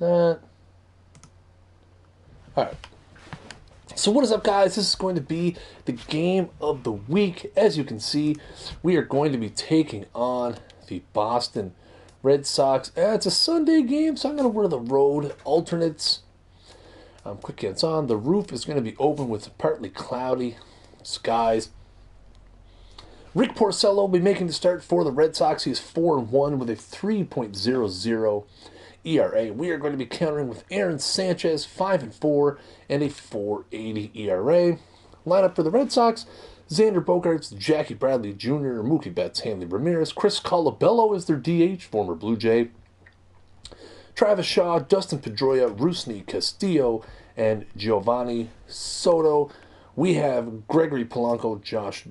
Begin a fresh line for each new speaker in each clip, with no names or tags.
that. Alright. So what is up, guys? This is going to be the game of the week. As you can see, we are going to be taking on the Boston Red Sox. It's a Sunday game, so I'm going to wear the road alternates. Quick hands on. The roof is going to be open with partly cloudy skies. Rick Porcello will be making the start for the Red Sox. He is 4-1 with a 3.00 ERA. We are going to be countering with Aaron Sanchez, 5-4, and a 4.80 ERA. Lineup for the Red Sox: Xander Bogaerts, Jackie Bradley Jr., Mookie Betts, Hanley Ramirez. Chris Colabello is their DH, former Blue Jay. Travis Shaw, Dustin Pedroia, Rusney Castillo, and Giovanni Soto. We have Gregory Polanco, Josh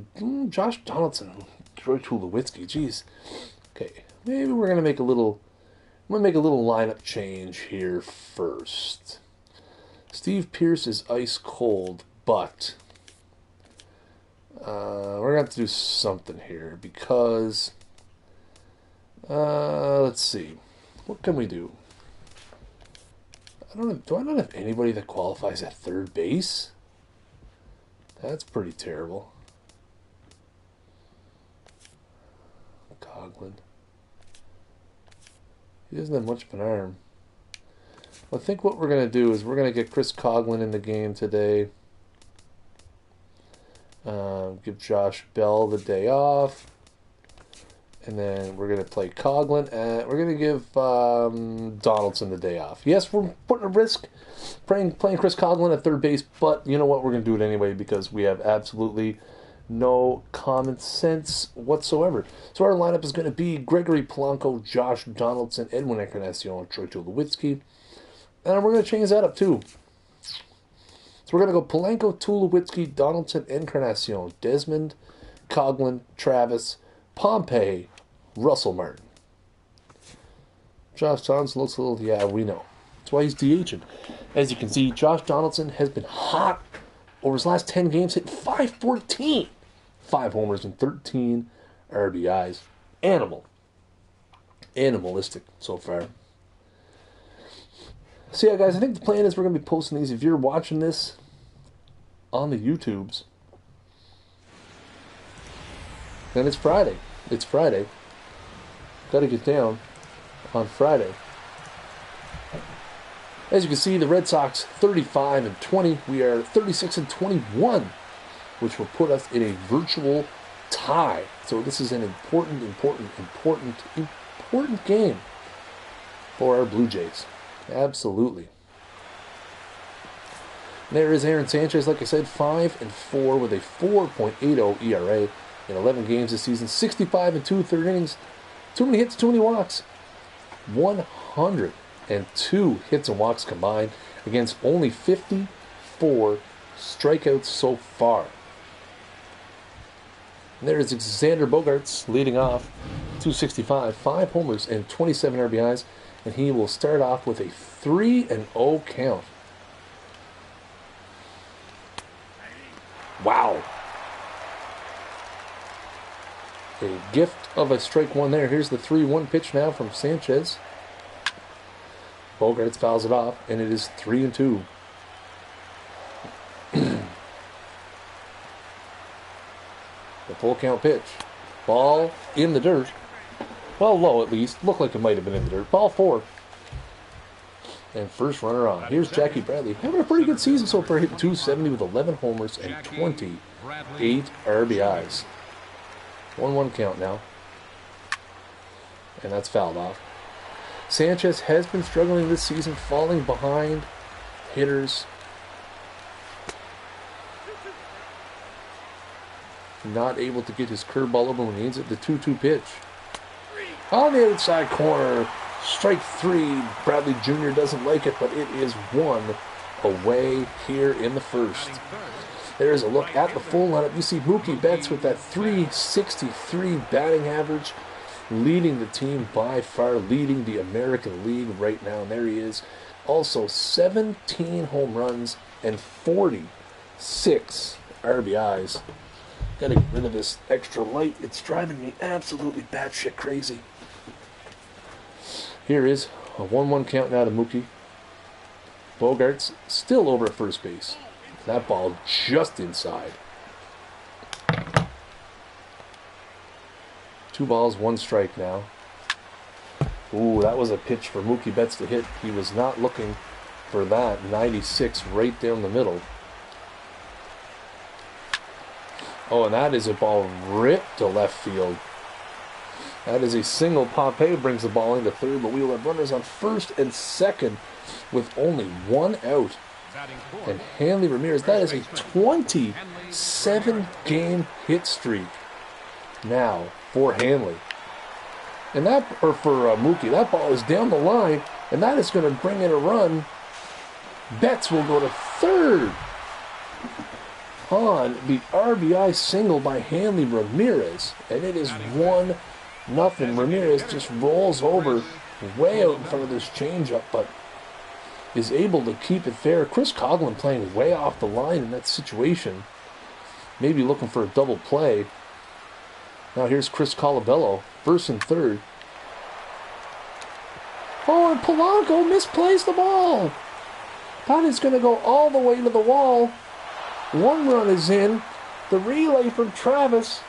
Donaldson, Troy Tulowitzki. Jeez. Okay, maybe we're gonna make a little. I'm gonna make a little lineup change here first. Steve Pearce is ice cold, but we're gonna have to do something here because let's see, what can we do? Do I not have anybody that qualifies at third base? That's pretty terrible. Coughlin. He doesn't have much of an arm. Well, I think what we're going to do is we're going to get Chris Coughlin in the game today. Give Josh Bell the day off. And then we're going to play Coughlin. And we're going to give Donaldson the day off. Yes, we're putting a risk playing Chris Coughlin at third base, but you know what? We're going to do it anyway because we have absolutely no common sense whatsoever. So our lineup is going to be Gregory Polanco, Josh Donaldson, Edwin Encarnacion, Troy Tulowitzki. And we're going to change that up too. So we're going to go Polanco, Tulowitzki, Donaldson, Encarnacion, Desmond, Coughlin, Travis, Pompey, Russell Martin. Josh Donaldson looks a little, yeah, we know. That's why he's DHing. As you can see, Josh Donaldson has been hot over his last 10 games, hit .514. 5 homers and 13 RBIs. Animalistic so far. So yeah, guys, I think the plan is we're going to be posting these. If you're watching this on the YouTubes, then it's Friday. It's Friday. Got to get down on Friday. As you can see, the Red Sox 35-20. We are 36-21, which will put us in a virtual tie. So this is an important game for our Blue Jays. Absolutely. There is Aaron Sanchez, like I said, 5-4 with a 4.80 ERA in 11 games this season. 65 2/3 innings. Too many hits, too many walks. 102 hits and walks combined against only 54 strikeouts so far. And there is Xander Bogaerts leading off, 265, 5 homers and 27 RBIs, and he will start off with a 3-0 count. Wow. A gift of a strike one there. Here's the 3-1 pitch now from Sanchez. Bogaerts fouls it off, and it is 3-2. The full count pitch. Ball in the dirt. Well, low at least. Looked like it might have been in the dirt. Ball 4. And first runner on. Here's Jackie Bradley. Having a pretty good season so far. Hitting .270 with 11 homers and 28 RBIs. 1-1 count now. And that's fouled off. Sanchez has been struggling this season, falling behind hitters. Not able to get his curveball over when he needs it. The 2-2 pitch. On the outside corner. Strike 3. Bradley Jr. doesn't like it, but it is 1 away here in the first. There's a look at the full lineup. You see Mookie Betts with that .363 batting average, leading the team by far, leading the American League right now. And there he is. Also 17 home runs and 46 RBIs. Gotta get rid of this extra light. It's driving me absolutely batshit crazy. Here is a 1-1 count now to Mookie. Bogart's still over at first base. That ball just inside. 2 balls, 1 strike now. Ooh, that was a pitch for Mookie Betts to hit. He was not looking for that. 96 right down the middle. Oh, and that is a ball ripped to left field. That is a single. Pompey brings the ball into third, but we will have runners on first and second with only 1 out. And Hanley Ramirez, that is a 27-game hit streak now for Hanley. And that, or for Mookie, that ball is down the line, and that is going to bring in a run. Betts will go to third on the RBI single by Hanley Ramirez, and it is 1-0. Ramirez just rolls over way out in front of this changeup, but is able to keep it there. Chris Coughlin playing way off the line in that situation, maybe looking for a double play. Now here's Chris Colabello, first and third. Oh, and Polanco misplays the ball. That is going to go all the way to the wall. 1 run is in. The relay from Travis.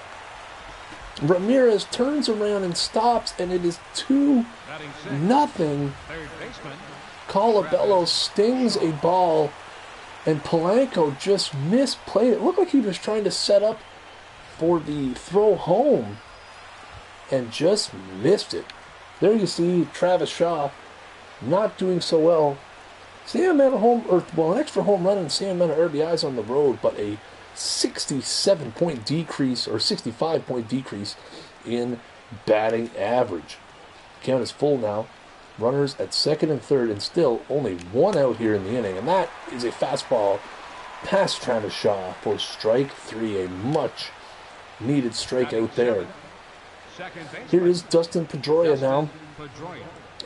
Ramirez turns around and stops, and it is 2-0. Colabello stings a ball, and Polanco just misplayed it. It looked like he was trying to set up for the throw home and just missed it. There you see Travis Shaw not doing so well. Same amount of an extra home run and same amount of RBIs on the road, but a 67-point decrease or 65-point decrease in batting average. Count is full now. Runners at second and third, and still only 1 out here in the inning, and that is a fastball past Travis Shaw for strike 3, a much needed strikeout there. Here is Dustin Pedroia now.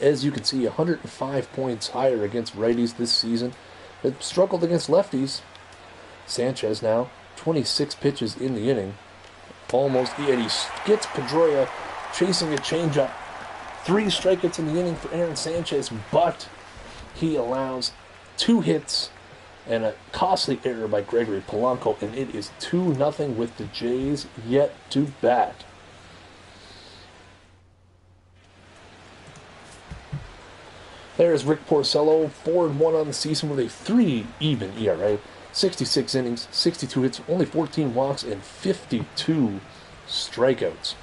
As you can see, 105 points higher against righties this season. It struggled against lefties. Sanchez now, 26 pitches in the inning. And he gets Pedroia chasing a changeup. 3 strikeouts in the inning for Aaron Sanchez, but he allows 2 hits and a costly error by Gregory Polanco, and it is 2-0 with the Jays yet to bat. There's Rick Porcello, 4-1 on the season with a 3 even ERA, 66 innings, 62 hits, only 14 walks, and 52 strikeouts.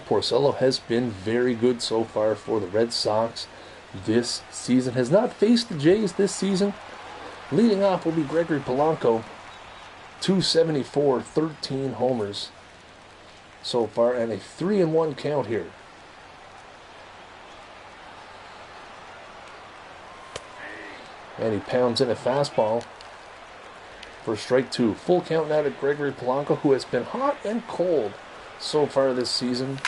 Porcello has been very good so far for the Red Sox this season. Has not faced the Jays this season. Leading off will be Gregory Polanco, 274, 13 homers so far, and a 3-1 count here. And he pounds in a fastball for strike 2. Full count now to Gregory Polanco, who has been hot and cold so far this season.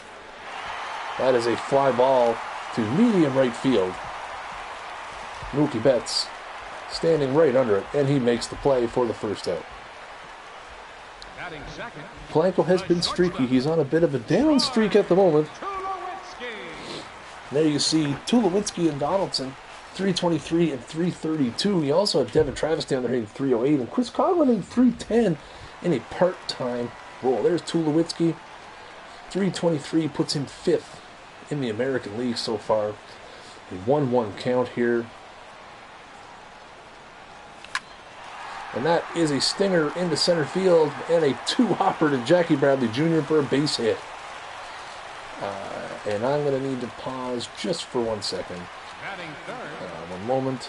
That is a fly ball to medium right field. Mookie Betts standing right under it, and he makes the play for the first out. Polanco has been streaky. He's on a bit of a down streak at the moment. There you see Tulowitzki and Donaldson, 323 and 332. You also have Devin Travis down there hitting 308, and Chris Coughlin hitting 310 in a part-time role. There's Tulowitzki. 323 puts him 5th in the American League so far. A 1-1 count here. And that is a stinger into center field and a 2-hopper to Jackie Bradley Jr. for a base hit. And I'm going to need to pause just for 1 second. 1 moment.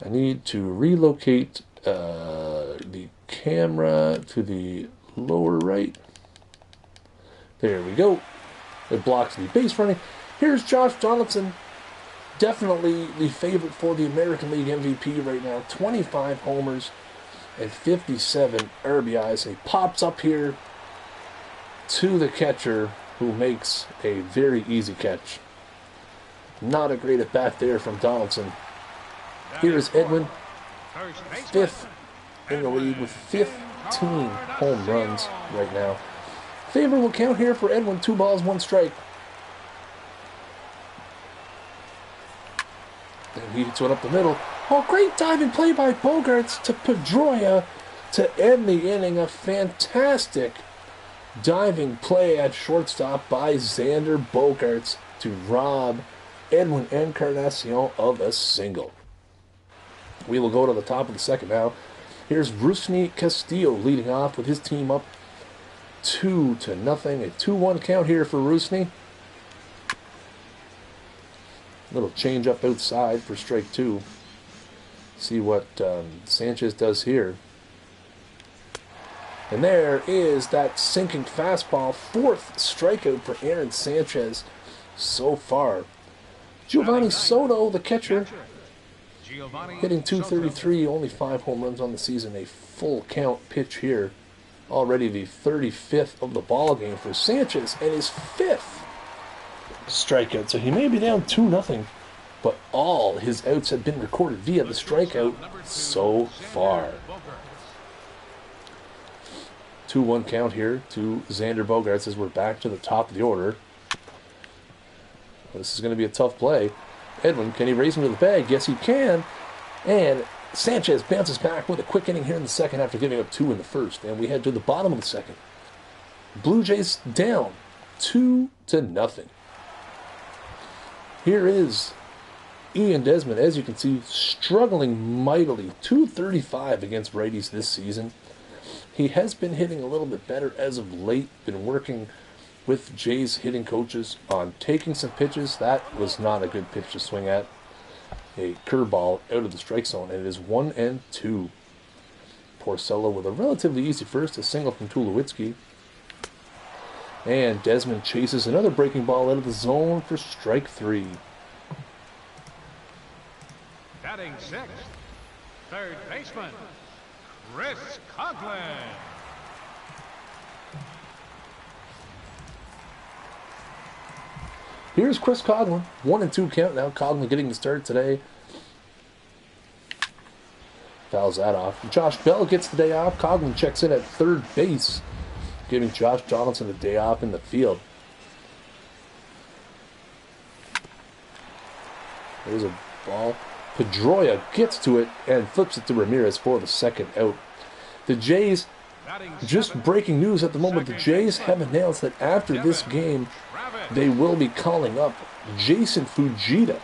I need to relocate the camera to the lower right. There we go. It blocks the base running. Here's Josh Donaldson. Definitely the favorite for the American League MVP right now. 25 homers and 57 RBIs. He pops up here to the catcher, who makes a very easy catch. Not a great at bat there from Donaldson. Here is Edwin, 5th in the league with 15 home runs right now. Favorable count here for Edwin, 2 balls, 1 strike. And he hits one up the middle. Oh, great diving play by Bogaerts to Pedroia to end the inning. A fantastic diving play at shortstop by Xander Bogaerts to rob Edwin Encarnacion of a single. We will go to the top of the second now. Here's Rusney Castillo leading off with his team up 2-0. A 2-1 count here for Rusney. Little change up outside for strike 2. See what Sanchez does here. And there is that sinking fastball. 4th strikeout for Aaron Sanchez so far. Giovanni Soto, the catcher, hitting .233, only 5 home runs on the season. A full count pitch here. Already the 35th of the ball game for Sanchez and his 5th strikeout. So he may be down 2-0, but all his outs have been recorded via the strikeout so far. 2-1 count here to Xander Bogaerts as we're back to the top of the order. This is going to be a tough play. Edwin, can he raise him to the bag? Yes, he can. And Sanchez bounces back with a quick inning here in the second after giving up 2 in the first. And we head to the bottom of the second. Blue Jays down 2-0. Here is Ian Desmond, as you can see, struggling mightily. .235 against righties this season. He has been hitting a little bit better as of late. Been working with Jays hitting coaches on taking some pitches. That was not a good pitch to swing at. A curveball out of the strike zone, and it is 1-2. Porcello with a relatively easy first, a single from Tulowitzki. And Desmond chases another breaking ball out of the zone for strike 3.
Batting 6th, third baseman, Chris Coughlin.
Here's Chris Coughlin. 1-2 count now. Coughlin getting the start today. Fouls that off. Josh Bell gets the day off. Coughlin checks in at third base, giving Josh Donaldson a day off in the field. There's a ball. Pedroia gets to it and flips it to Ramirez for the second out. The Jays, just breaking news at the moment, the Jays have announced that after this game, they will be calling up Jason Fujita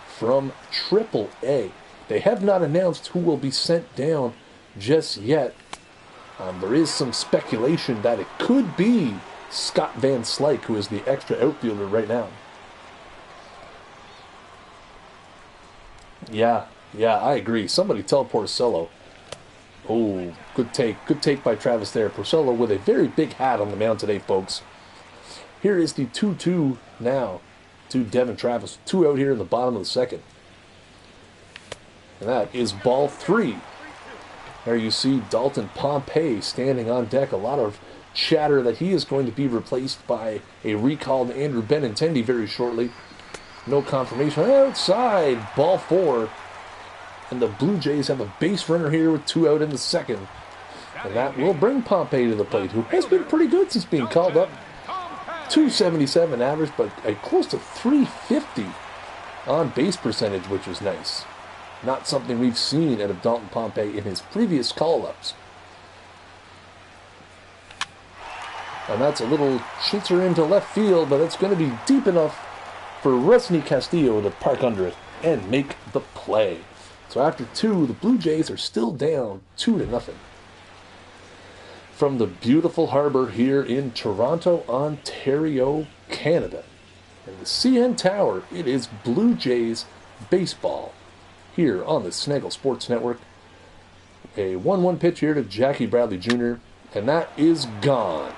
from AAA. They have not announced who will be sent down just yet. There is some speculation that it could be Scott Van Slyke, who is the extra outfielder right now. Yeah, I agree. Somebody tell Porcello. Oh, good take by Travis there. Porcello with a very big hat on the mound today, folks. Here is the 2-2 now to Devin Travis. 2 out here in the bottom of the second. And that is ball 3. There you see Dalton Pompey standing on deck. A lot of chatter that he is going to be replaced by a recalled Andrew Benintendi very shortly. No confirmation. Outside, ball 4. And the Blue Jays have a base runner here with 2 out in the second. And that will bring Pompey to the plate, who has been pretty good since being called up. .277 average, but a close to .350 on base percentage, which is nice. Not something we've seen out of Dalton Pompey in his previous call-ups. And that's a little shitzer into left field, but it's going to be deep enough for Rusney Castillo to park under it and make the play. So after 2, the Blue Jays are still down 2-0. From the beautiful harbor here in Toronto, Ontario, Canada. And the CN Tower, it is Blue Jays baseball here on the Snaggle Sports Network. A 1-1 pitch here to Jackie Bradley Jr., and that is gone.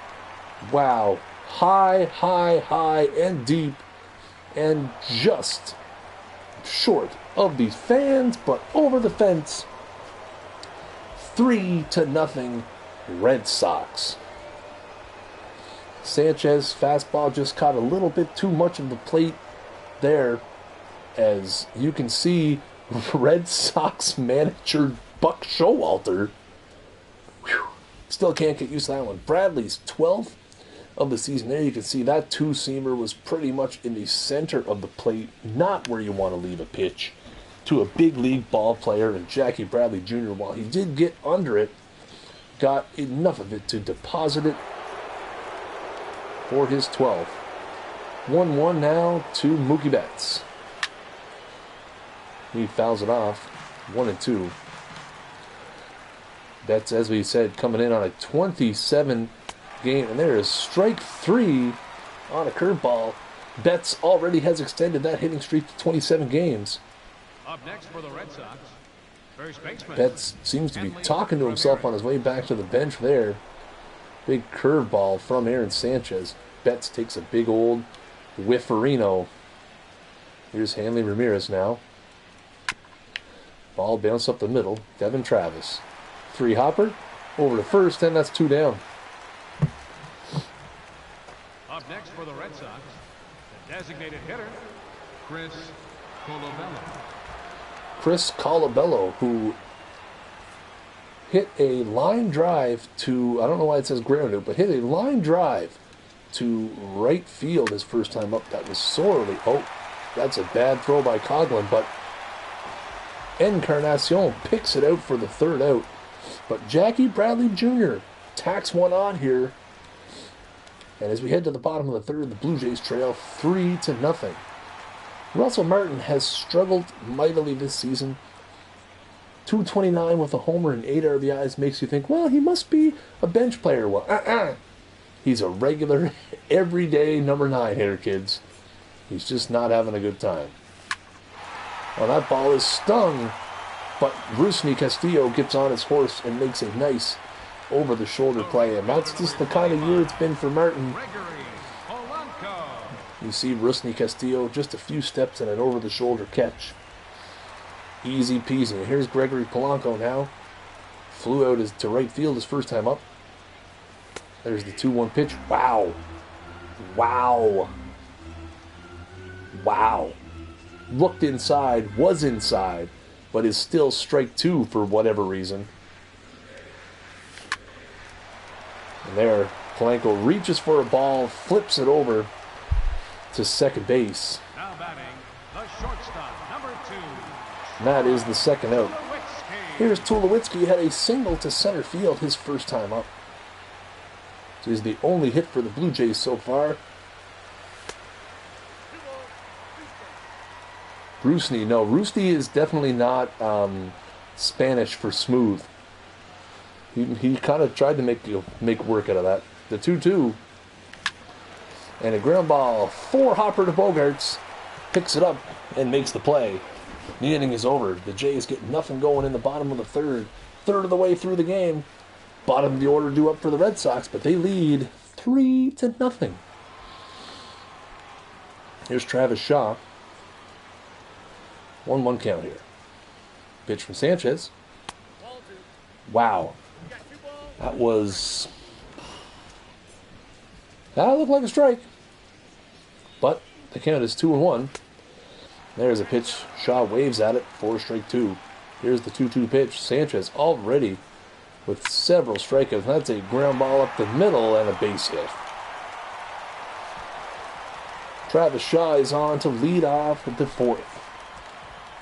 Wow. High, and deep, and just short of the fans, but over the fence. 3-0 Red Sox. Sanchez fastball just caught a little bit too much of the plate there. As you can see, Red Sox manager Buck Showalter still can't get used to that one. Bradley's 12th of the season. There you can see that 2-seamer was pretty much in the center of the plate, not where you want to leave a pitch. to a big league ball player, and Jackie Bradley Jr., while he did get under it, got enough of it to deposit it for his 12th. 1-1 now to Mookie Betts. He fouls it off. 1-2. Betts, as we said, coming in on a 27 game, and there is strike 3 on a curveball. Betts already has extended that hitting streak to 27 games.
Up next for the Red Sox, first baseman.
Betts seems to be talking to himself on his way back to the bench there. Big curveball from Aaron Sanchez. Betts takes a big old whifferino. Here's Hanley Ramirez now. Ball bounced up the middle. Devin Travis. 3 hopper. Over to first, and that's 2 down.
Up next for the Red Sox, the designated hitter, Chris Colabello.
Chris Colabello, who hit a line drive to, I don't know why it says grounded, but hit a line drive to right field his first time up. That was sorely, that's a bad throw by Coughlin, but Encarnacion picks it out for the 3rd out. But Jackie Bradley Jr. tacks one on here. And as we head to the bottom of the 3rd, the Blue Jays trail 3-0. Russell Martin has struggled mightily this season. 229 with a homer and 8 RBIs makes you think, well, he must be a bench player. Well, he's a regular, everyday number 9 hitter, kids. He's just not having a good time. Well, that ball is stung, but Rusney Castillo gets on his horse and makes a nice over-the-shoulder play, and that's just the kind of year it's been for Martin. You see Rusney Castillo, just a few steps and an over-the-shoulder catch. Easy peasy. Here's Gregory Polanco now. Flew out to right field his first time up. There's the 2-1 pitch. Wow. Wow. Wow. Looked inside, was inside, but is still strike 2 for whatever reason. And there, Polanco reaches for a ball, flips it over to second base.
Now batting, the shortstop, number 2.
And that is the 2nd out. Here's Tulowitzki, had a single to center field his first time up. This is the only hit for the Blue Jays so far. Rusney is definitely not Spanish for smooth. He kind of tried to make work out of that. The 2-2. And a ground ball. 4 hopper to Bogarts. Picks it up and makes the play. The inning is over. The Jays get nothing going in the bottom of the 3rd. 1/3 of the way through the game. Bottom of the order due up for the Red Sox, but they lead 3-0. Here's Travis Shaw. 1-1 count here. Pitch from Sanchez. Wow. That looked like a strike. But the count is 2-1. There's a pitch. Shaw waves at it for strike 2. Here's the 2-2 pitch. Sanchez already with several strikeouts. That's a ground ball up the middle and a base hit. Travis Shaw is on to lead off the 4th.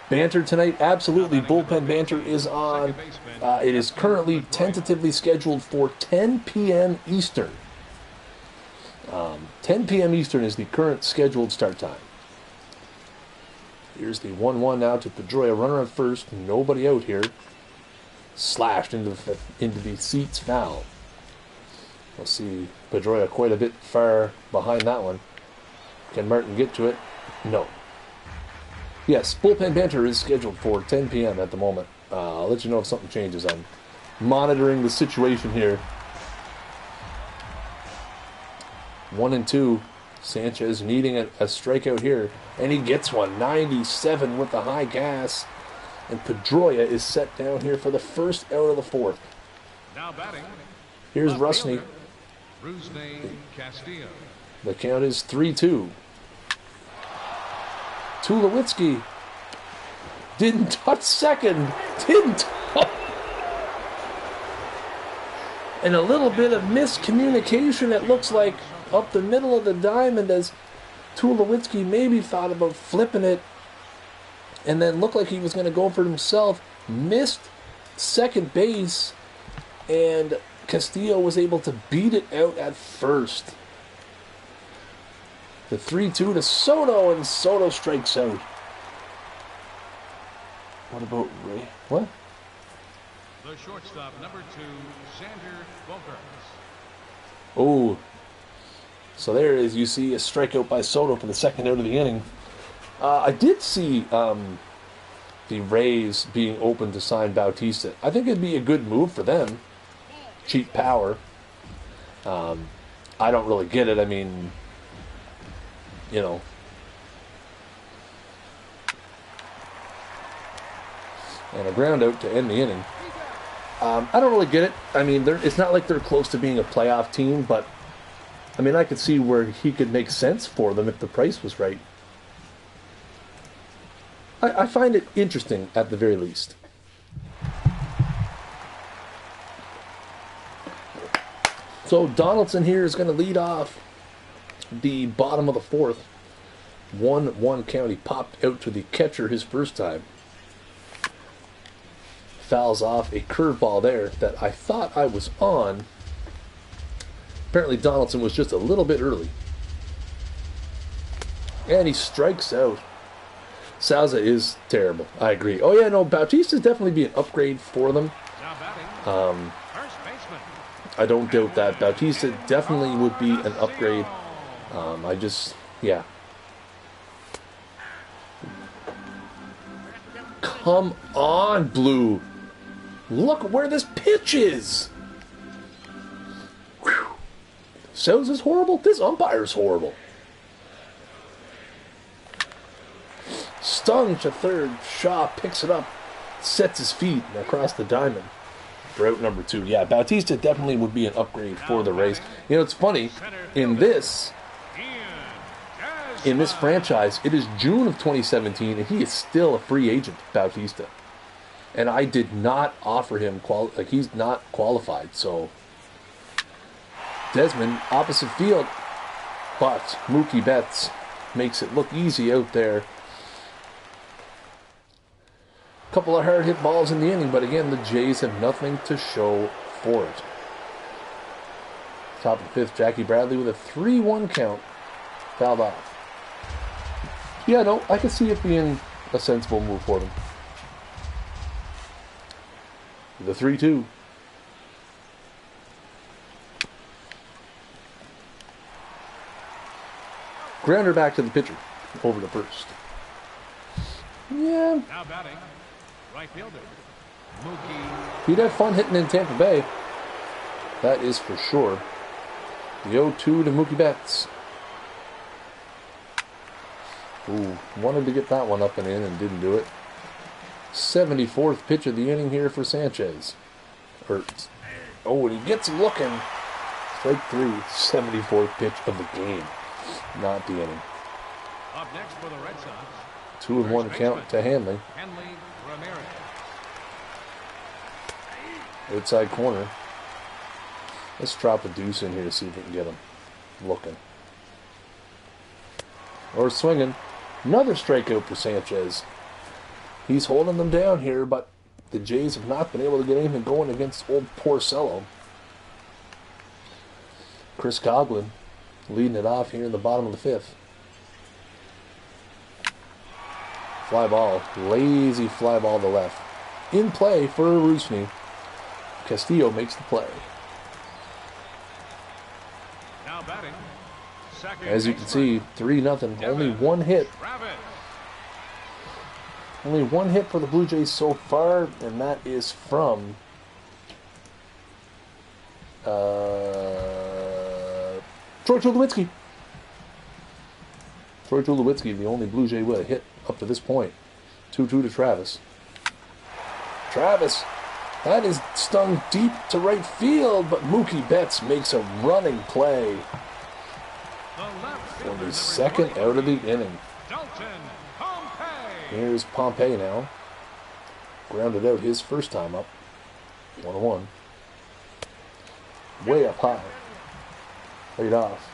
Banter tonight, absolutely. Bullpen banter is on. It is currently tentatively scheduled for 10 p.m. Eastern. 10 p.m. Eastern is the current scheduled start time. Here's the 1-1 now to Pedroia. Runner on first. Nobody out here. Slashed into the seats, foul. We'll see Pedroia quite a bit far behind that one. Can Martin get to it? No. Yes, bullpen banter is scheduled for 10 p.m. at the moment. I'll let you know if something changes. I'm monitoring the situation here. 1-2. Sanchez needing a strikeout here, and he gets one. 97 with the high gas, and Pedroia is set down here for the first out of the 4th.
Now batting.
Here's Rusney.
Castillo.
The count is 3-2. Tulowitzki didn't touch second. And a little bit of miscommunication, it looks like, up the middle of the diamond as Tulowitzki maybe thought about flipping it and then looked like he was going to go for it himself, missed second base, and Castillo was able to beat it out at first. The 3-2 to Soto, and Soto strikes out. What about Ray? What?
The shortstop, number 2, Xander Bogaerts.
Oh, so there it is. You see a strikeout by Soto for the second out of the inning. I did see the Rays being open to sign Bautista. I think it'd be a good move for them. Cheap power. I don't really get it. I mean, you know. And a ground out to end the inning. I don't really get it. I mean, it's not like they're close to being a playoff team, but I mean, I could see where he could make sense for them if the price was right. I find it interesting at the very least. So Donaldson here is going to lead off the bottom of the fourth. 1-1 count. He popped out to the catcher his first time. Fouls off a curveball there that I thought I was on. Apparently Donaldson was just a little bit early. And he strikes out. Souza is terrible. I agree. Oh yeah, no, Bautista's definitely be an upgrade for them. I don't doubt that. Bautista definitely would be an upgrade. Yeah. Come on, Blue. Look where this pitch is. Whew. Souza's horrible. This umpire's horrible. Stung to third. Shaw picks it up, sets his feet across the diamond. For out number 2. Yeah, Bautista definitely would be an upgrade for the Rays. You know, it's funny. In this franchise, it is June of 2017, and he is still a free agent, Bautista. And I did not offer him he's not qualified. So Desmond opposite field, but Mookie Betts makes it look easy out there. Couple of hard hit balls in the inning, but again, the Jays have nothing to show for it. Top of the fifth, Jackie Bradley with a 3-1 count, fouled off. Yeah, no, I can see it being a sensible move for them. The 3-2. Grounder back to the pitcher, over to first. Yeah.
Now batting, right fielder, Mookie.
He'd have fun hitting in Tampa Bay. That is for sure. The 0-2 to Mookie Betts. Ooh, wanted to get that one up and in and didn't do it. 74th pitch of the inning here for Sanchez. And he gets looking. Strike 3, 74th pitch of the game. Not the inning.
Up next for the Red Sox.
2-1 count to Hanley.
Ramirez.
Outside corner. Let's drop a deuce in here to see if we can get him looking. Or swinging. Another strikeout for Sanchez. He's holding them down here, but the Jays have not been able to get anything going against old Porcello. Chris Coughlin leading it off here in the bottom of the fifth. Fly ball. Lazy fly ball to left. In play for Rusney. Castillo makes the play.
Now batting.
As you can see, 3-0. Only one hit. Only one hit for the Blue Jays so far, and that is from Troy Tulowitzki. Troy Tulowitzki, the only Blue Jay with a hit up to this point. 2-2 to Travis. Travis, that is stung deep to right field, but Mookie Betts makes a running play. For the second out of the inning. Here's Pompey now. Grounded out his first time up. 1-1. Way up high. Laid off.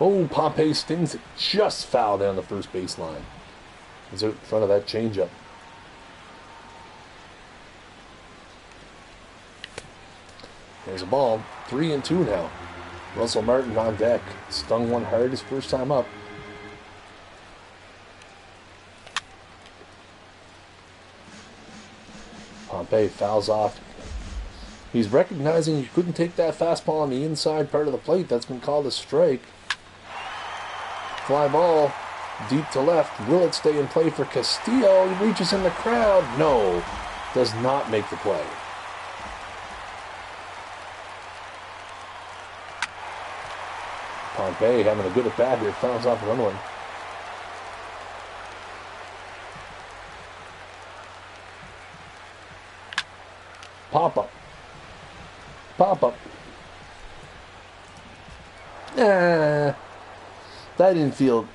Oh, Pompey stings it just foul down the first baseline. He's out in front of that changeup. There's a ball. 3-2 now. Russell Martin on deck. Stung one hard his first time up. Pompey fouls off. He's recognizing he couldn't take that fastball on the inside part of the plate. That's been called a strike. Fly ball. Deep to left. Will it stay in play for Castillo? He reaches in the crowd. No. Does not make the play. Pompey having a good at bat here. Fouls off 1-1. Pop up. Pop up. That infield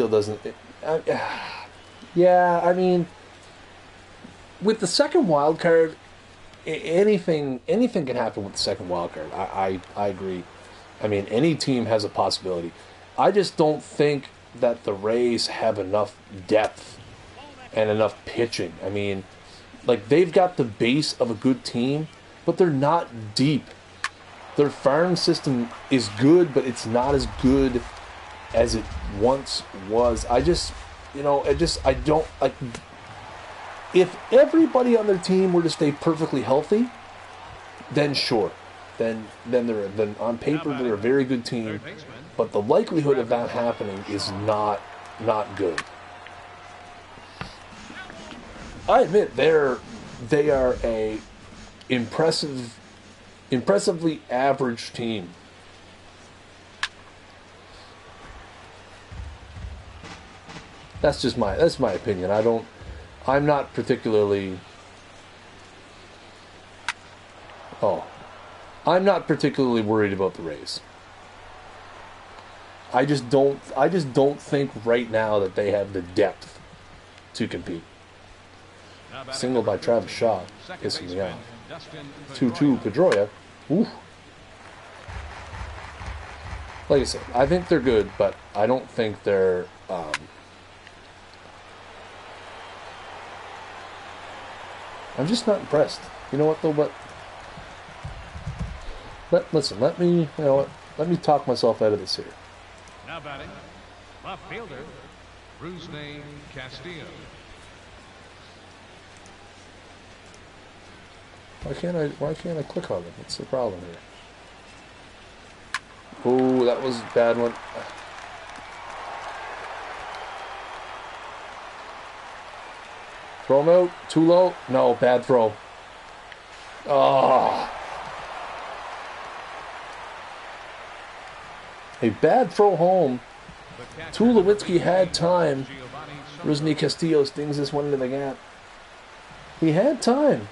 doesn't. Yeah, I mean, with the second wild card, anything can happen with the second wild card. I agree. I mean, any team has a possibility. I just don't think that the Rays have enough depth and enough pitching. I mean, like, they've got the base of a good team, but they're not deep. Their farm system is good, but it's not as good as it once was. I don't like. If everybody on their team were to stay perfectly healthy, then sure. Then on paper they're a very good team, but the likelihood of that happening is not good. I admit they are a impressively average team. That's my opinion. I'm not particularly worried about the Rays. I just don't think right now that they have the depth to compete. Single by Travis Shaw, pissing me off. 2-2 Pedroia. Ooh. Like I said, I think they're good, but I don't think they're. I'm just not impressed. You know what though? But let me talk myself out of this here.
Now batting, left fielder, Rusney Castillo.
Why can't I click on it? What's the problem here? Oh, that was a bad one. Throw him out. Too low. No, bad throw. Oh. A bad throw home. Tulowitzki had time. Rusney Castillo stings this one into the gap. He had time.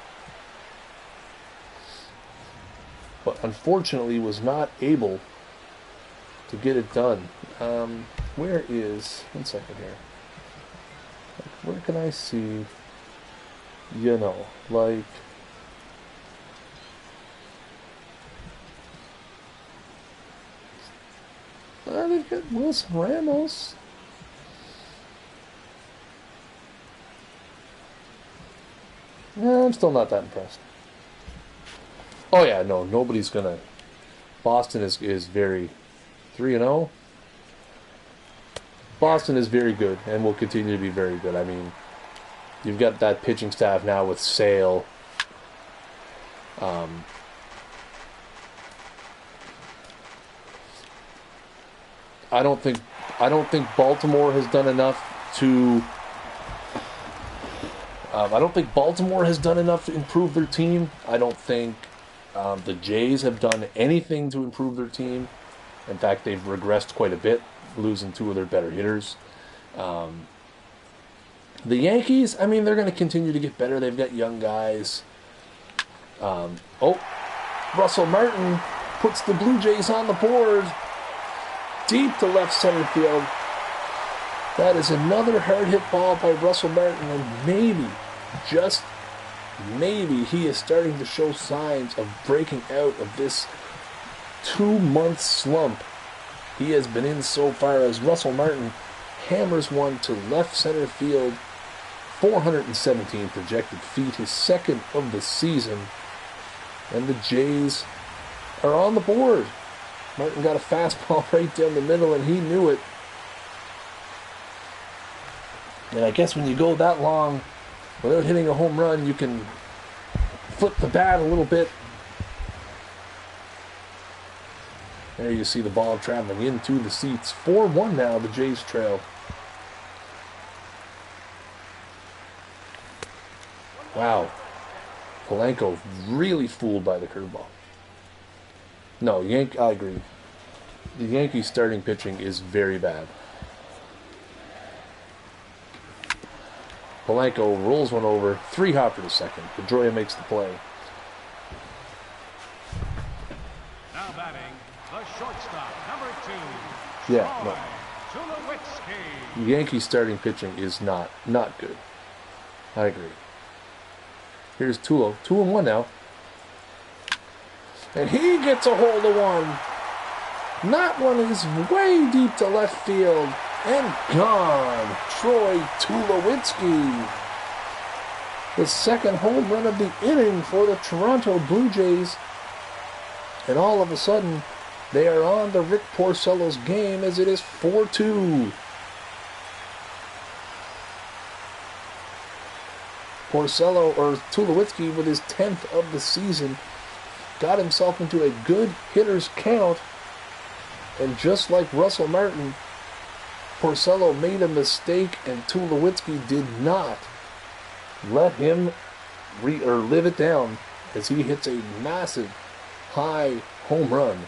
But unfortunately was not able to get it done. Where is... One second here. Where can I see... You know, like... They've got Wilson Ramos. I'm still not that impressed. Oh yeah, no, nobody's gonna. Boston is very 3-0. Boston is very good and will continue to be very good. I mean, you've got that pitching staff now with Sale. I don't think Baltimore has done enough to. I don't think Baltimore has done enough to improve their team. I don't think the Jays have done anything to improve their team. In fact, they've regressed quite a bit, losing two of their better hitters. The Yankees, I mean, they're going to continue to get better. They've got young guys. Russell Martin puts the Blue Jays on the board. Deep to left center field. That is another hard hit ball by Russell Martin, and maybe, just maybe, he is starting to show signs of breaking out of this 2-month slump he has been in so far as Russell Martin hammers one to left center field. 417 projected feet, his second of the season. And the Jays are on the board. Martin got a fastball right down the middle, and he knew it. And I guess when you go that long without hitting a home run, you can flip the bat a little bit. There you see the ball traveling into the seats. 4-1 now, the Jays trail. Wow. Polanco really fooled by the curveball. No, I agree. The Yankees starting pitching is very bad. Polanco rolls one over. 3-hopper to second. Pedroia makes the play.
Now batting, the shortstop, number 2.
Yeah, no.
Tulowitzki.
The Yankees starting pitching is not good. I agree. Here's Tulo. 2-1 now. And he gets a hold of one. That one is way deep to left field. And gone. Troy Tulowitzki. The second home run of the inning for the Toronto Blue Jays. And all of a sudden, they are on to Rick Porcello's game as it is 4-2. Porcello, or Tulowitzki, with his 10th of the season, got himself into a good hitter's count. And just like Russell Martin, Porcello made a mistake, and Tulowitzki did not let him live it down as he hits a massive high home run.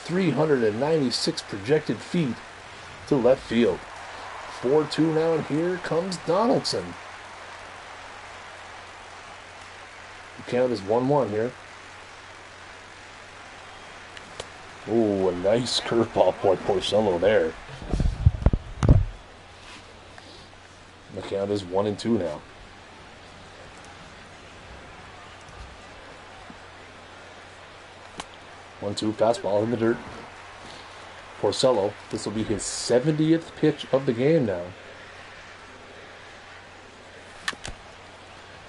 396 projected feet to left field. 4-2 now, and here comes Donaldson. The count is 1-1 here. Ooh, a nice curveball by Porcello there. The count is 1-2 now. One-two fastball in the dirt. Porcello, this will be his 70th pitch of the game now.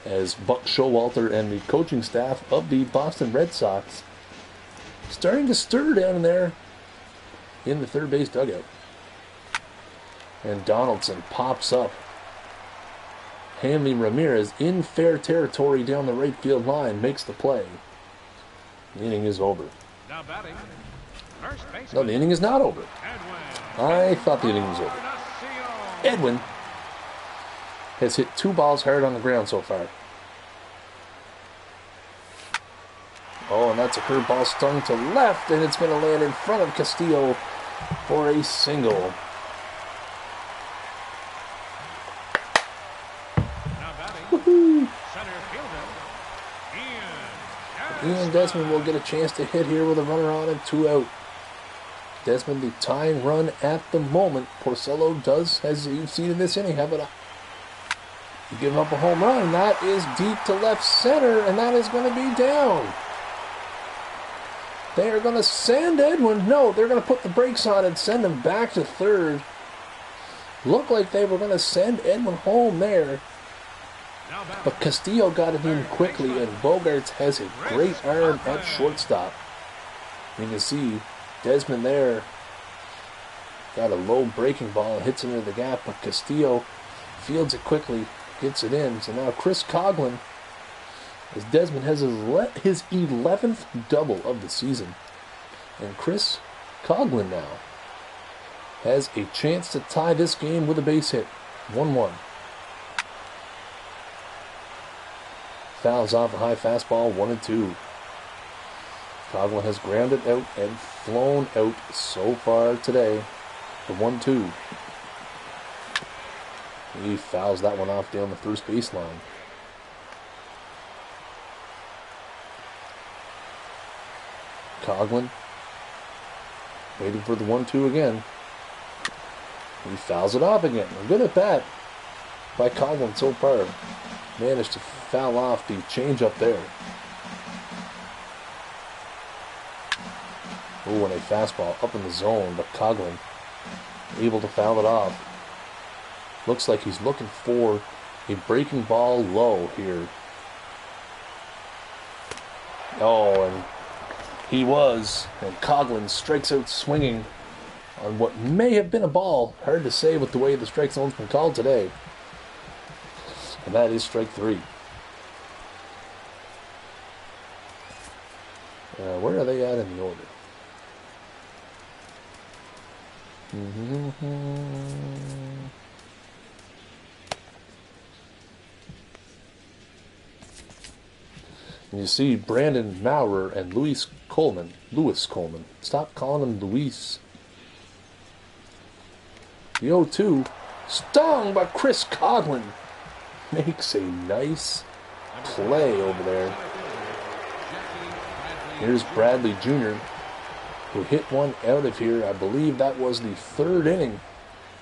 As Buck Showalter and the coaching staff of the Boston Red Sox starting to stir down there in the third base dugout. And Donaldson pops up. Hanley Ramirez in fair territory down the right field line makes the play. The inning is over.
Now batting, first baseman.
No, the inning is not over. I thought the inning was over. Edwin has hit 2 balls hard on the ground so far. Oh, and that's a curveball stung to left, and it's going to land in front of Castillo for a single.
Now batting, center fielder,
Ian Desmond will get a chance to hit here with a runner on and 2 out. Desmond, the tying run at the moment. Porcello does, as you've seen in this inning, have it up. Give up a home run. That is deep to left center, and that is going to be down. They are going to send Edwin. No, they're going to put the brakes on and send him back to third. Looked like they were going to send Edwin home there. But Castillo got it in quickly, and Bogaerts has a great arm at shortstop. You can see Desmond there got a low breaking ball and hits it into the gap, but Castillo fields it quickly, gets it in. So now Chris Coghlan, as Desmond has his 11th double of the season. And Chris Coghlan now has a chance to tie this game with a base hit. 1-1. Fouls off a high fastball, 1-2. Coghlan has grounded out and flown out so far today. The 1-2. He fouls that one off down the first baseline. Coghlan waiting for the 1-2 again. He fouls it off again. A good at bat by Coghlan so far. Managed to foul off the changeup there. Oh, and a fastball up in the zone, but Coughlin able to foul it off. Looks like he's looking for a breaking ball low here. Oh, and he was. And Coughlin strikes out swinging on what may have been a ball. Hard to say with the way the strike zone's been called today. And that is strike 3. Where are they at in the order? And you see Brandon Maurer and Lewis Coleman. Stop calling him Luis. The 0-2, stung by Chris Coughlin. Makes a nice play over there. Here's Bradley Jr., who hit one out of here. I believe that was the 3rd inning.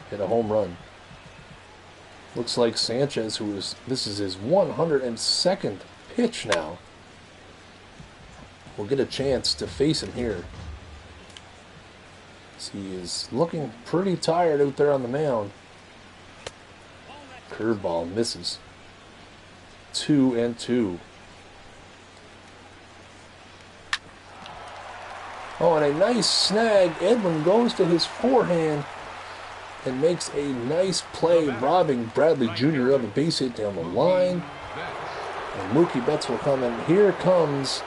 Hit a home run. Looks like Sanchez, this is his 102nd pitch now, will get a chance to face him here. He is looking pretty tired out there on the mound. Curveball misses. 2-2. Oh, and a nice snag. Edwin goes to his forehand and makes a nice play, robbing Bradley Jr. of a base hit down the line. And Mookie Betts will come in. Here comes...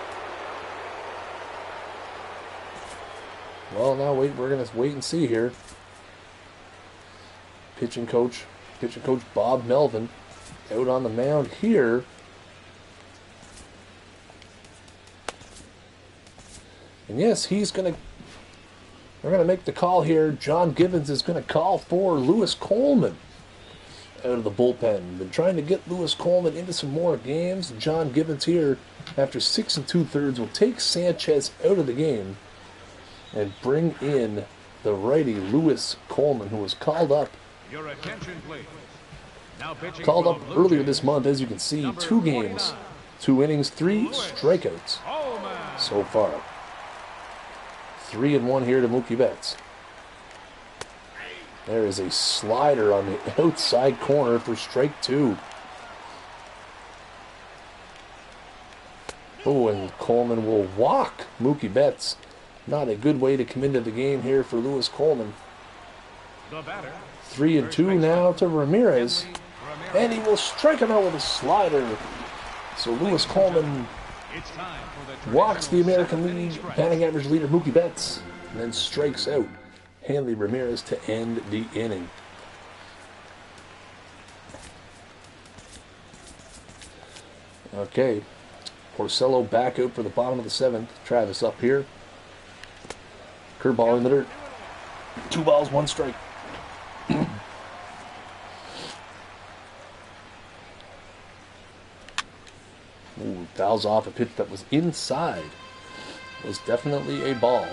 Well, now we're going to wait and see here. Pitching coach Bob Melvin out on the mound here. And yes, they're going to make the call here. John Gibbons is going to call for Lewis Coleman out of the bullpen. Been trying to get Lewis Coleman into some more games. John Gibbons here, after 6 2/3, will take Sanchez out of the game and bring in the righty Lewis Coleman, who was called up.
Your attention, please. Now
called up earlier this month, as you can see. 2 games, 2 innings, 3 strikeouts so far. 3-1 here to Mookie Betts. There is a slider on the outside corner for strike 2. Oh, and Coleman will walk Mookie Betts. Not a good way to come into the game here for Lewis Coleman. 3-2 now to Ramirez. And he will strike him out with a slider. So Lewis Coleman walks the American League batting average leader Mookie Betts, and then strikes out Hanley Ramirez to end the inning. Okay, Porcello back out for the bottom of the 7th. Travis up here. Curveball in the dirt. 2 balls, 1 strike. Ooh, fouls off a pitch that was inside. Was definitely a ball.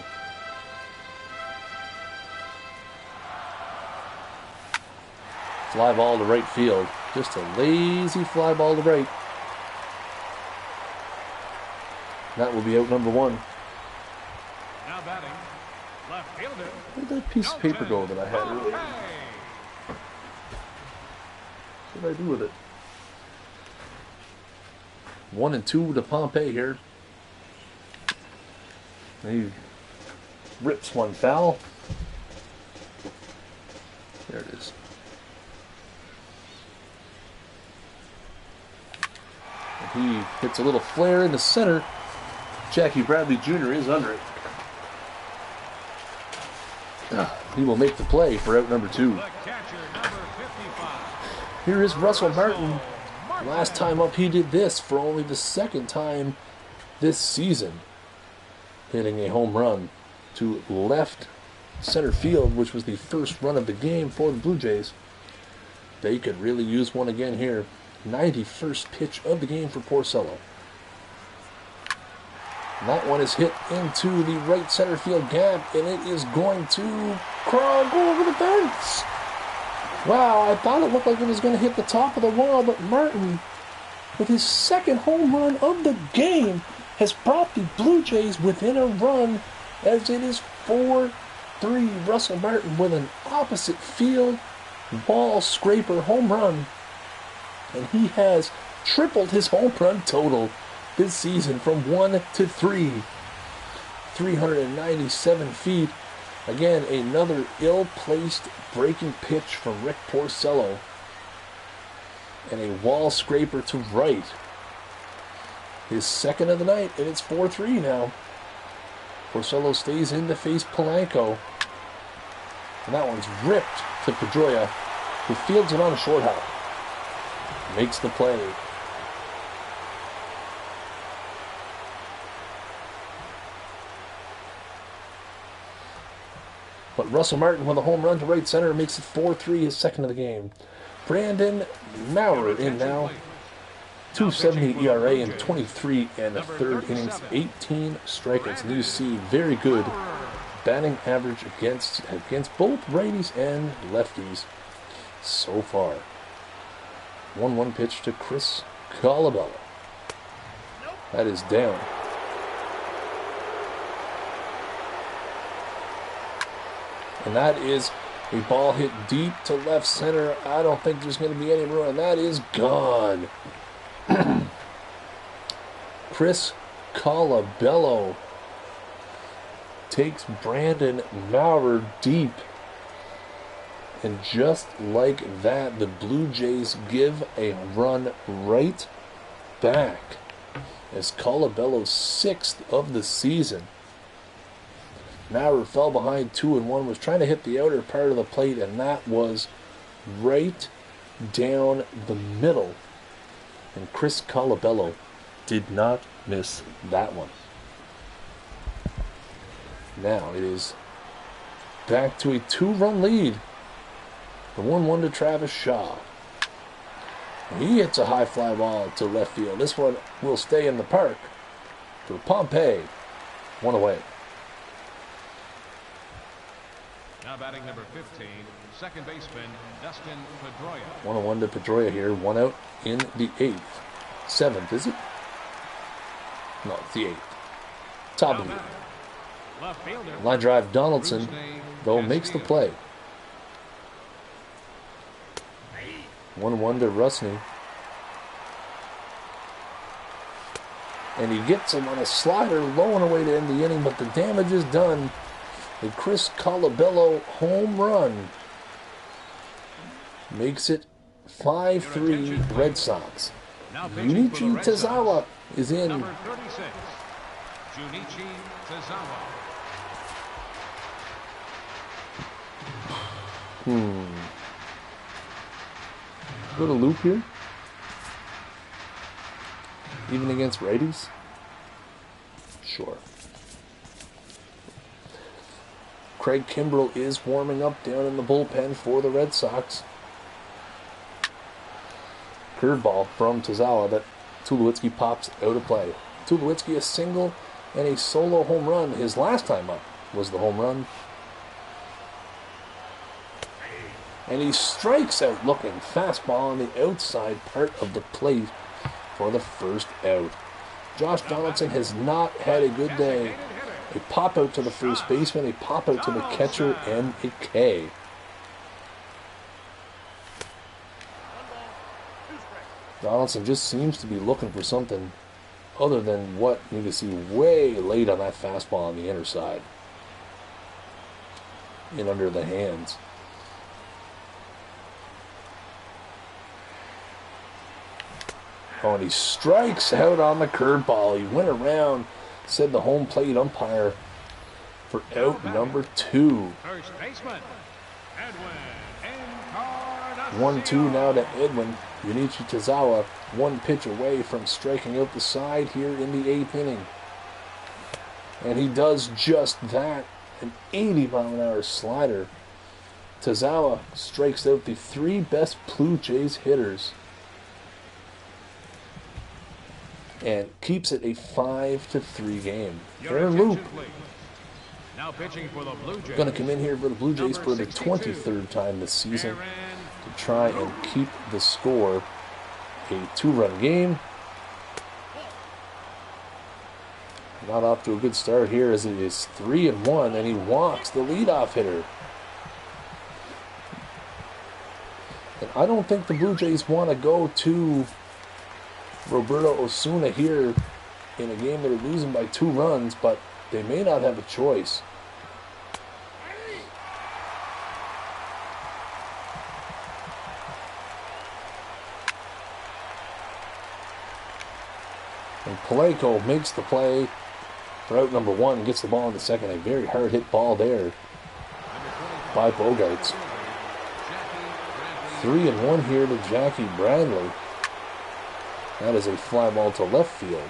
Fly ball to right field. Just a lazy fly ball to right. That will be out number 1.
Now batting, left fielder.
Where'd that piece of paper go that I had earlier? What did I do with it? 1-2 to Pompey here. He rips one foul. There it is. And he hits a little flare in the center. Jackie Bradley Jr. is under it. He will make the play for out number 2. Here is Russell Martin. Last time up he did this for only the 2nd time this season, hitting a home run to left center field, which was the first run of the game for the Blue Jays. They could really use one again here. 91st pitch of the game for Porcello. And that one is hit into the right center field gap, and it is going to go over the fence. Wow, I thought it looked like it was going to hit the top of the wall, but Martin, with his 2nd home run of the game, has brought the Blue Jays within a run as it is 4-3. Russell Martin with an opposite field wall scraper home run. And he has tripled his home run total this season from 1 to 3. 397 feet. Again, another ill-placed breaking pitch from Rick Porcello. And a wall scraper to right. His second of the night, and it's 4-3 now. Porcello stays in to face Polanco. And that one's ripped to Pedroia, who fields it on a short hop. Makes the play. But Russell Martin with a home run to right center makes it 4-3, his second of the game. Brandon Maurer in now. 2.70 ERA in 23 and a third innings, 18 strikeouts. And you see very good batting average against both righties and lefties so far. 1-1 pitch to Chris Colabello. That is down. And that is a ball hit deep to left center. I don't think there's going to be any room, and that is gone. Chris Colabello takes Brandon Maurer deep. And just like that, the Blue Jays give a run right back as Colabello's 6th of the season. Maurer fell behind 2-1, was trying to hit the outer part of the plate, and that was right down the middle. And Chris Colabello did not miss that one. Now it is back to a 2-run lead. The 1-1 to Travis Shaw. He hits a high fly ball to left field. This one will stay in the park for Pompey. One away.
Now batting number 15, second baseman Dustin Pedroia.
1-1 to Pedroia here. One out in the 8th. 7th, is it? No, it's the 8th. Top of the 8th. Line drive Donaldson, though, makes the play. 1-1 to Rusney. And he gets him on a slider low and away to end the inning, but the damage is done. The Chris Colabello home run makes it 5-3 Red Sox. Junichi Tazawa is in.
Number 36, Junichi Tazawa.
Go to loop here. Even against righties? Sure. Craig Kimbrell is warming up down in the bullpen for the Red Sox. Curveball from Tazawa that Tulowitzki pops out of play. Tulowitzki a single and a solo home run. His last time up was the home run. And he strikes out looking. Fastball on the outside part of the plate for the first out. Josh Donaldson has not had a good day. A pop out to the first baseman, a pop out to the catcher, and a K. Donaldson just seems to be looking for something other than what you can see way late on that fastball on the inner side. In under the hands. Oh, and he strikes out on the curveball. He went around, said the home plate umpire, for out number 2.
First baseman, Edwin
1-2 now to Edwin. Junichi Tazawa, one pitch away from striking out the side here in the 8th inning. And he does just that. An 80-mile-an-hour slider. Tazawa strikes out the 3 best Blue Jays hitters. And keeps it a 5-3 game. Aaron Loop
now pitching for the Blue Jays.
going to come in here for the Blue Jays for the 23rd time this season to try and keep the score a 2-run game. not off to a good start here as it is 3-1, and he walks the leadoff hitter. And I don't think the Blue Jays want to go to Roberto Osuna here in a game that are losing by 2 runs, but they may not have a choice. And Paleko makes the play for out number 1, gets the ball in the second. A very hard hit ball there by Bogaerts. 3-1 here to Jackie Bradley. That is a fly ball to left field.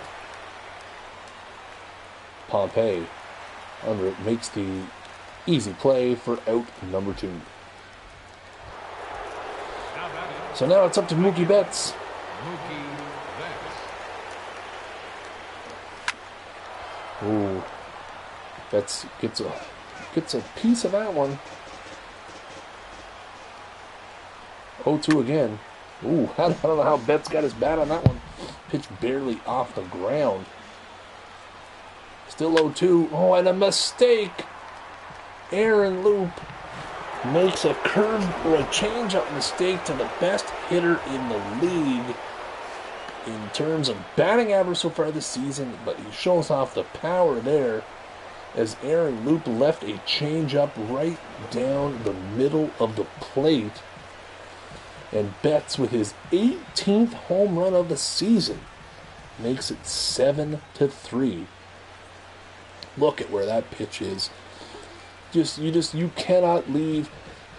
Pompey under it makes the easy play for out number 2. So now it's up to Mookie Betts. Ooh, Betts gets a piece of that one. 0-2 again. Ooh, I don't know how Betts got his bat on that one. Pitch barely off the ground. Still 0-2. Oh, and a mistake. Aaron Loop makes a curve or a changeup mistake to the best hitter in the league in terms of batting average so far this season, but he shows off the power there as Aaron Loop left a changeup right down the middle of the plate. And Betts, with his 18th home run of the season, makes it 7-3. Look at where that pitch is. You cannot leave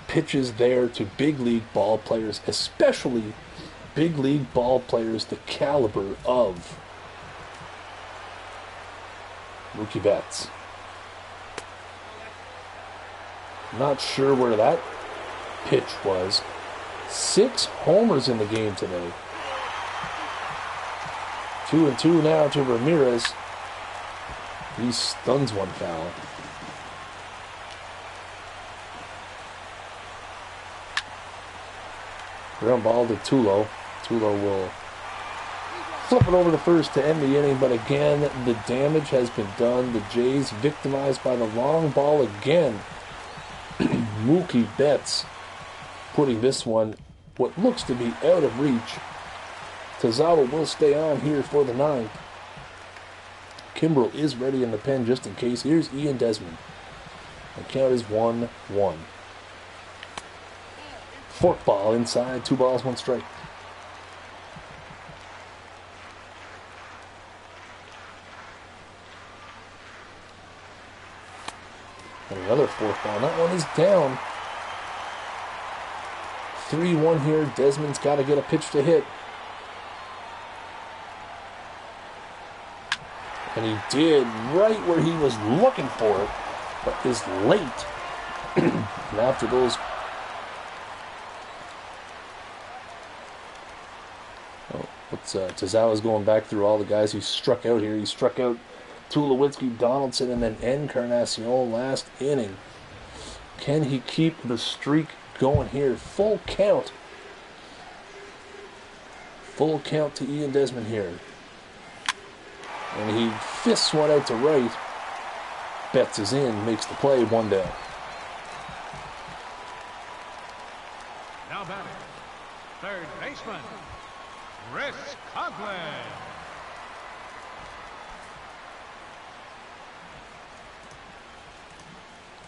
pitches there to big league ball players, especially big league ball players the caliber of Mookie Betts. Not sure where that pitch was. 6 homers in the game today. 2-2 now to Ramirez. He stuns one foul. Ground ball to Tulo. Tulo will flip it over to first to end the inning, but again, the damage has been done. The Jays victimized by the long ball again. Mookie Betts putting this one, what looks to be out of reach. Tazawa will stay on here for the 9th. Kimbrel is ready in the pen just in case. Here's Ian Desmond. The count is 1-1. Fork ball inside, 2 balls, 1 strike. And another fork ball. That one is down. 3-1 here. Desmond's got to get a pitch to hit. And he did right where he was looking for it, but is late. And after those... Tazawa's going back through all the guys he struck out here. He struck out Tulowitzki, Donaldson, and then Encarnacion last inning. Can he keep the streak going here? Full count. Full count to Ian Desmond here. And he fists one out to right. Betts is in, makes the play, 1 down.
Now batting, third baseman, Chris Coughlin.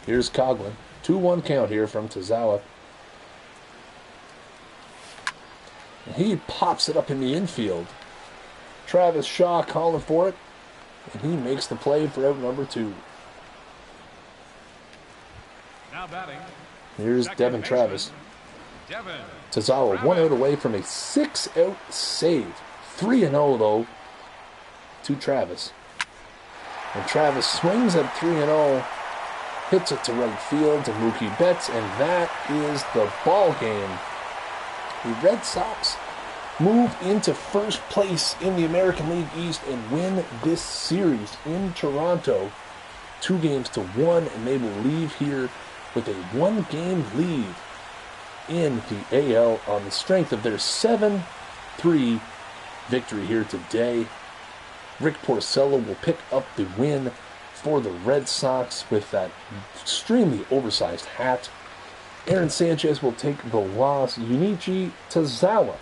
Here's Coughlin. 2-1 count here from Tazawa. And he pops it up in the infield. Travis Shaw calling for it. And he makes the play for out number 2.
Now batting,
here's Devin Travis. Tazawa 1 out away from a 6-out save. 3-0 though to Travis. And Travis swings at 3-0. Hits it to right field to Mookie Betts, and that is the ball game. The Red Sox move into first place in the American League East and win this series in Toronto 2-1, and they will leave here with a 1-game lead in the AL on the strength of their 7-3 victory here today. Rick Porcello will pick up the win for the Red Sox with that extremely oversized hat. Aaron Sanchez will take the loss. Junichi Tazawa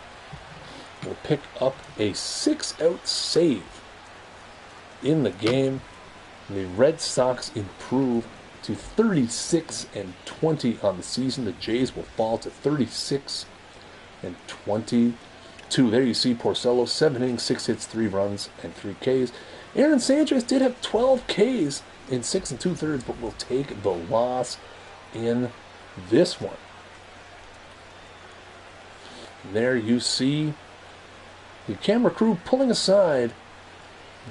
will pick up a 6-out save in the game. The Red Sox improve to 36-20 on the season. The Jays will fall to 36-22. There you see Porcello, 7 innings, 6 hits, 3 runs, and 3 Ks. Aaron Sanchez did have 12 Ks in 6 2/3, but will take the loss in this one. And there you see the camera crew pulling aside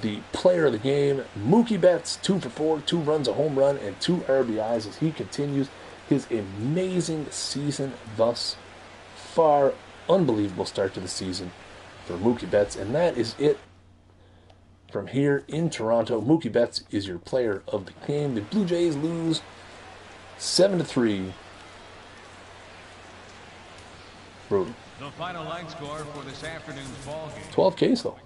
the player of the game, Mookie Betts, 2 for 4, 2 runs, a home run, and 2 RBIs as he continues his amazing season thus far. Unbelievable start to the season for Mookie Betts, and that is it from here in Toronto. Mookie Betts is your player of the game. The Blue Jays lose 7-3. Brutal.
The final line score for this afternoon's ball game.
12 Ks though.